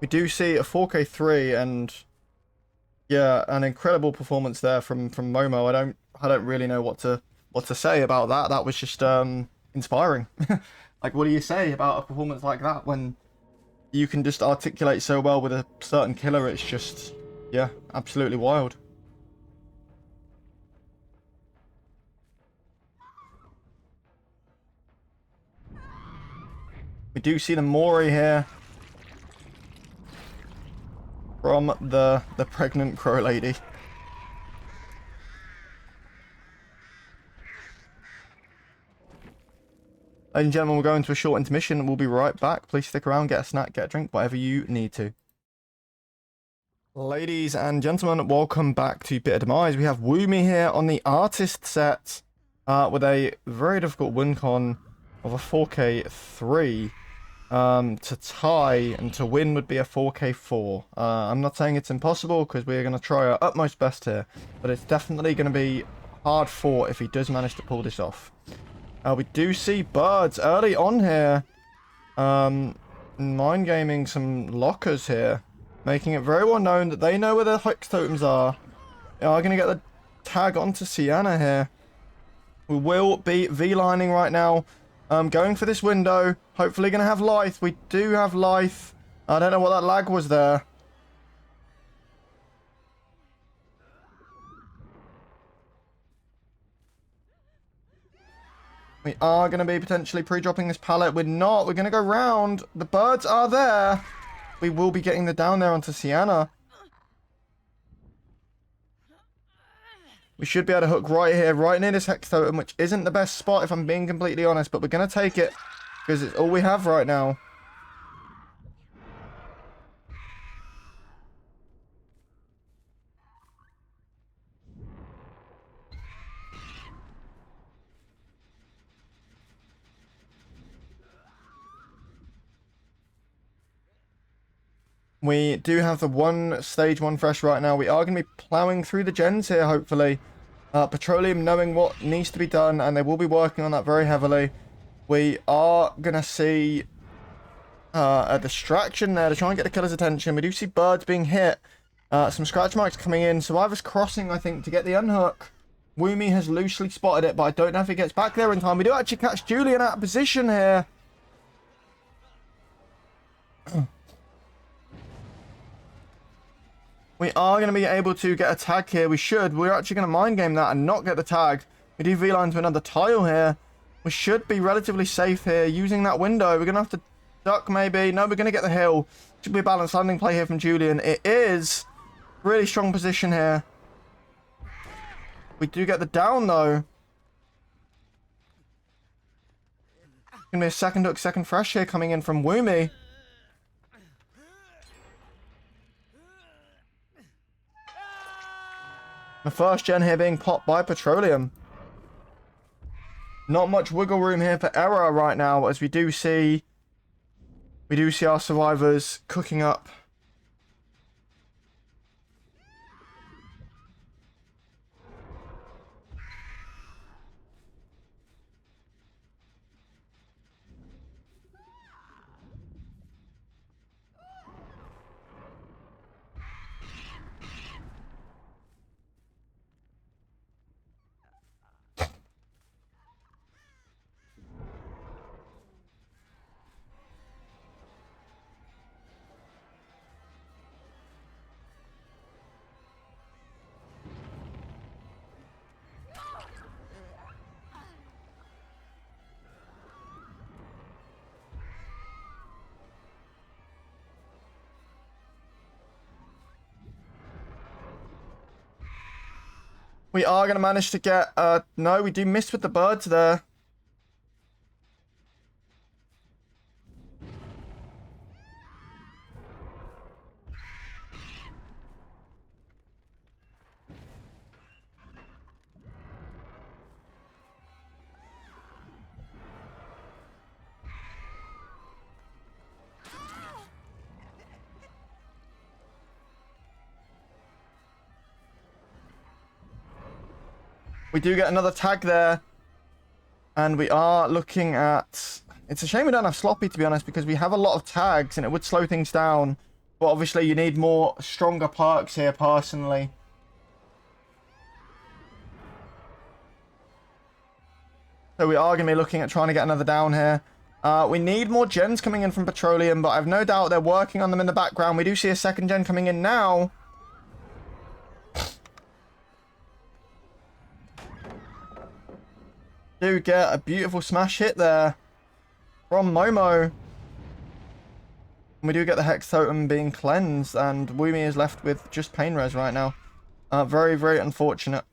We do see a 4K3 and yeah, an incredible performance there from Momo. I don't really know what to say about that. That was just inspiring. Like, what do you say about a performance like that when you can just articulate so well with a certain killer? It's just, yeah, absolutely wild. We do see the Mori here from the pregnant crow lady. Ladies and gentlemen, we'll go into a short intermission and we'll be right back. Please stick around, get a snack, get a drink, whatever you need to. Ladies and gentlemen, welcome back to Bitter Demise. We have Woomy here on the artist set with a very difficult win con. of a 4K3. To tie and to win would be a 4K4. I'm not saying it's impossible because we're going to try our utmost best here, but it's definitely going to be hard fought if he does manage to pull this off. We do see birds early on here. Mind gaming some lockers here, making it very well known that they know where the hex totems are. They are going to get the tag onto Sienna here. We will be V-lining right now. Going for this window. Hopefully going to have life. We do have life. I don't know what that lag was there. We are going to be potentially pre-dropping this pallet. We're not. We're going to go round. The birds are there. We will be getting the down there onto Sienna. We should be able to hook right here, right near this hex totem, which isn't the best spot if I'm being completely honest, but we're going to take it because it's all we have right now. We do have the stage 1 fresh right now. We are going to be plowing through the gens here, hopefully. Petroleum knowing what needs to be done, and they will be working on that very heavily. We are going to see a distraction there to try and get the killer's attention. We do see birds being hit. Some scratch marks coming in. Survivor's crossing, I think, to get the unhook. Woomy has loosely spotted it, but I don't know if he gets back there in time. We do actually catch Julian out of position here. We are going to be able to get a tag here. We should. We're actually going to mind game that and not get the tag. We do V-line to another tile here. We should be relatively safe here using that window. We're going to have to duck maybe. No, we're going to get the hill. Should be a balanced landing play here from Julian. It is. Really strong position here. We do get the down though. Going to be a second hook, second fresh here coming in from Woomy. The first gen here being popped by Petroleum. Not much wiggle room here for error right now, as we do see our survivors cooking up. We are going to manage to get... no, we do miss with the birds there. We do get another tag there. And we are looking at... It's a shame we don't have Sloppy, to be honest, because we have a lot of tags and it would slow things down. But obviously you need more stronger perks here, personally. So we are going to be looking at trying to get another down here. We need more gens coming in from Petroleum, but I've no doubt they're working on them in the background. We do see a second gen coming in now. Do get a beautiful smash hit there from Momo. We do get the Hex Totem being cleansed, and Woomy is left with just Pain Res right now. Very, very unfortunate.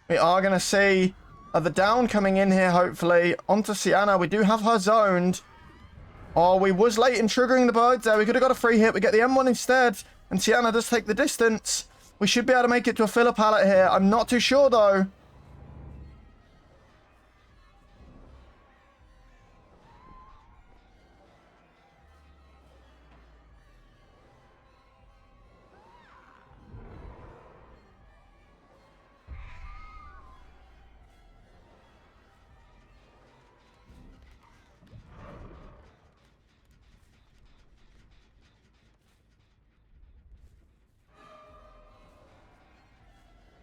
We are going to see the down coming in here, hopefully. Onto Sienna. We do have her zoned. Oh, we was late in triggering the birds there. We could have got a free hit. We get the M1 instead. And Sienna does take the distance. We should be able to make it to a filler pallet here. I'm not too sure, though.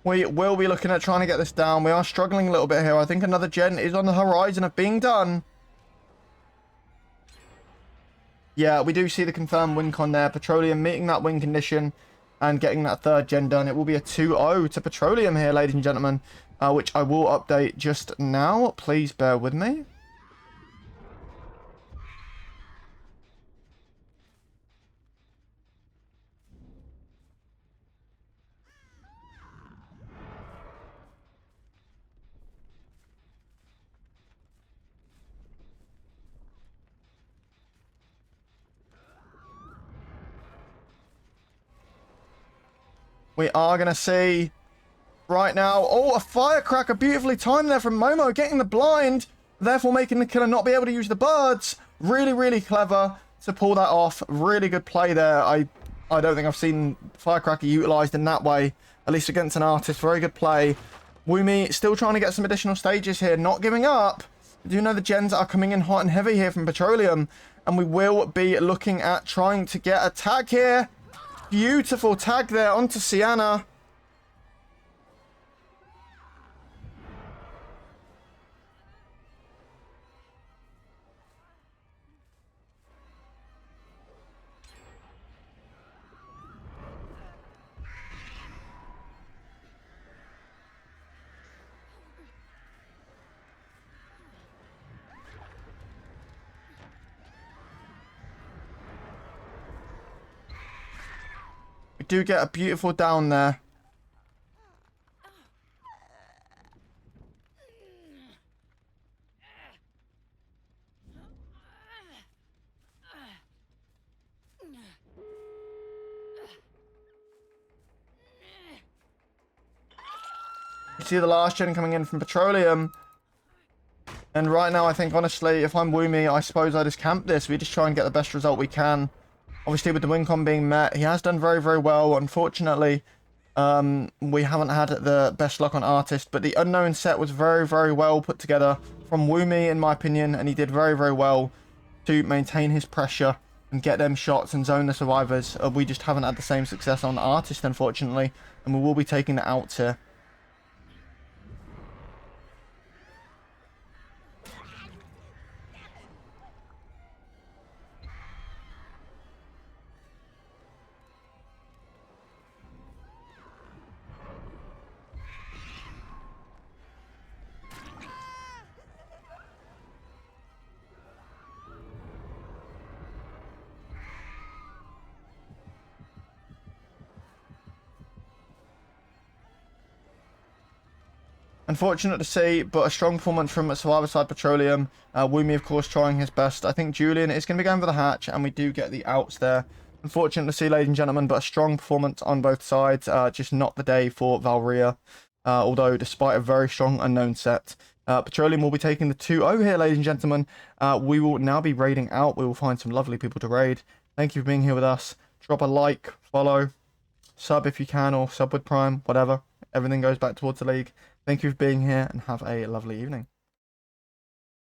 We will be looking at trying to get this down. We are struggling a little bit here. I think another gen is on the horizon of being done. Yeah, we do see the confirmed win con there. Petroleum meeting that win condition and getting that third gen done. It will be a 2-0 to Petroleum here, ladies and gentlemen, which I will update just now. Please bear with me. We are going to see right now. Oh, a firecracker beautifully timed there from Momo, getting the blind, therefore making the killer not be able to use the birds. Really, really clever to pull that off. Really good play there. I don't think I've seen firecracker utilized in that way, at least against an artist. Very good play. Woomy still trying to get some additional stages here, not giving up. I do know the gens are coming in hot and heavy here from Petroleum, and we will be looking at trying to get a tag here. Beautiful tag there onto Sienna. We do get a beautiful down there. You see the last gen coming in from Petroleum. And right now, I think, honestly, if I'm Woomy, I suppose I just camp this. We just try and get the best result we can. Obviously, with the win con being met, he has done very, very well. Unfortunately, we haven't had the best luck on Artist, but the unknown set was very, very well put together from Woomy, in my opinion, and he did very, very well to maintain his pressure and get them shots and zone the survivors. We just haven't had the same success on Artist, unfortunately, and we will be taking the outs here. Unfortunate to see, but a strong performance from Survivor Side Petroleum. Woomy, of course, trying his best. I think Julian is going to be going for the hatch, and we do get the outs there. Unfortunate to see, ladies and gentlemen, but a strong performance on both sides. Just not the day for Valyria, although despite a very strong unknown set. Petroleum will be taking the 2-0 here, ladies and gentlemen. We will now be raiding out. We will find some lovely people to raid. Thank you for being here with us. Drop a like, follow, sub if you can, or sub with Prime, whatever. Everything goes back towards the league. Thank you for being here and have a lovely evening.